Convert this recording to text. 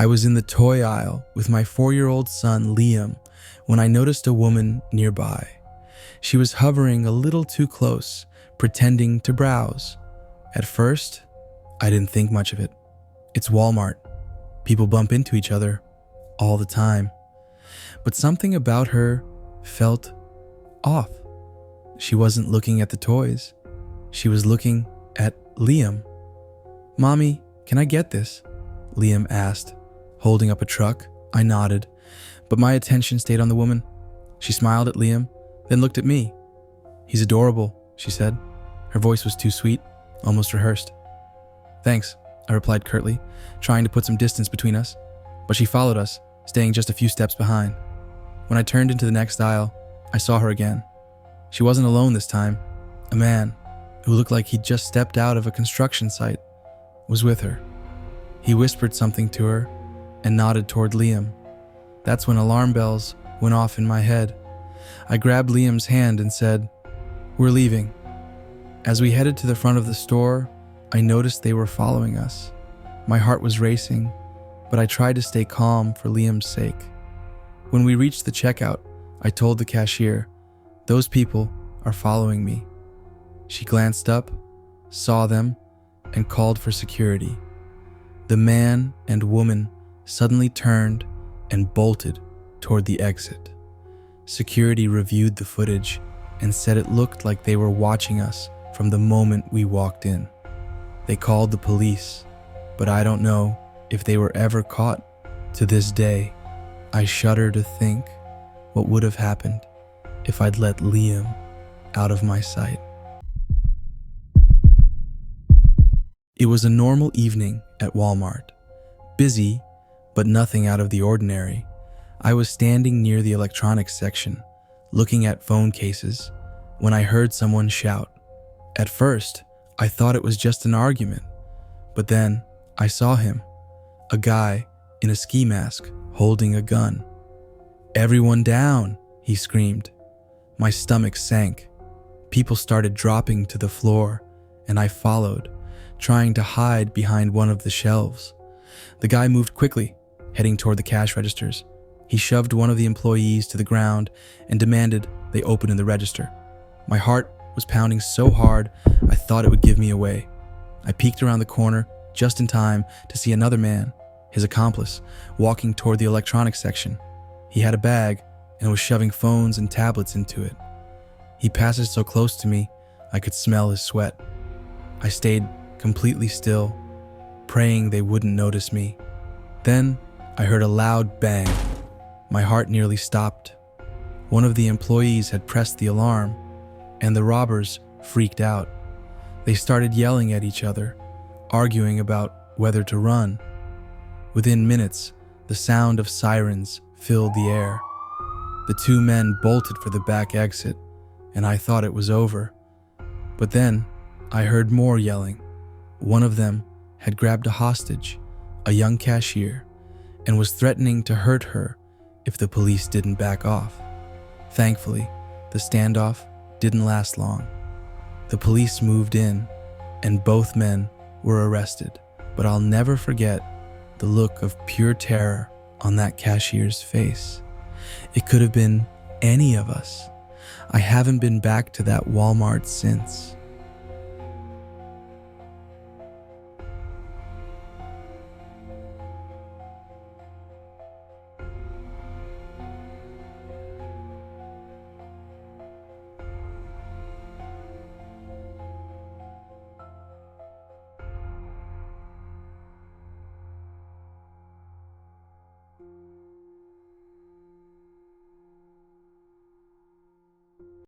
I was in the toy aisle with my 4-year-old son, Liam, when I noticed a woman nearby. She was hovering a little too close, pretending to browse. At first, I didn't think much of it. It's Walmart. People bump into each other all the time. But something about her felt off. She wasn't looking at the toys. She was looking at Liam. "Mommy, can I get this?" Liam asked, holding up a truck. I nodded, but my attention stayed on the woman. She smiled at Liam, then looked at me. "He's adorable," she said. Her voice was too sweet, almost rehearsed. "Thanks," I replied curtly, trying to put some distance between us, but she followed us, staying just a few steps behind. When I turned into the next aisle, I saw her again. She wasn't alone this time. A man, who looked like he'd just stepped out of a construction site, was with her. He whispered something to her and nodded toward Liam. That's when alarm bells went off in my head. I grabbed Liam's hand and said, "We're leaving." As we headed to the front of the store, I noticed they were following us. My heart was racing, but I tried to stay calm for Liam's sake. When we reached the checkout, I told the cashier, "Those people are following me." She glanced up, saw them, and called for security. The man and woman suddenly turned and bolted toward the exit. Security reviewed the footage and said it looked like they were watching us from the moment we walked in. They called the police, but I don't know if they were ever caught. To this day, I shudder to think what would have happened if I'd let Liam out of my sight. It was a normal evening at Walmart. Busy, but nothing out of the ordinary. I was standing near the electronics section, looking at phone cases, when I heard someone shout. At first, I thought it was just an argument, but then I saw him, a guy in a ski mask holding a gun. "Everyone down," he screamed. My stomach sank. People started dropping to the floor, and I followed, trying to hide behind one of the shelves. The guy moved quickly, heading toward the cash registers. He shoved one of the employees to the ground and demanded they open in the register. My heart was pounding so hard I thought it would give me away. I peeked around the corner just in time to see another man, his accomplice, walking toward the electronics section. He had a bag and was shoving phones and tablets into it. He passed so close to me, I could smell his sweat. I stayed completely still, praying they wouldn't notice me. Then I heard a loud bang. My heart nearly stopped. One of the employees had pressed the alarm, and the robbers freaked out. They started yelling at each other, arguing about whether to run. Within minutes, the sound of sirens filled the air. The two men bolted for the back exit, and I thought it was over. But then I heard more yelling. One of them had grabbed a hostage, a young cashier, and was threatening to hurt her if the police didn't back off. Thankfully, the standoff didn't last long. The police moved in, and both men were arrested, but I'll never forget the look of pure terror on that cashier's face. It could have been any of us. I haven't been back to that Walmart since.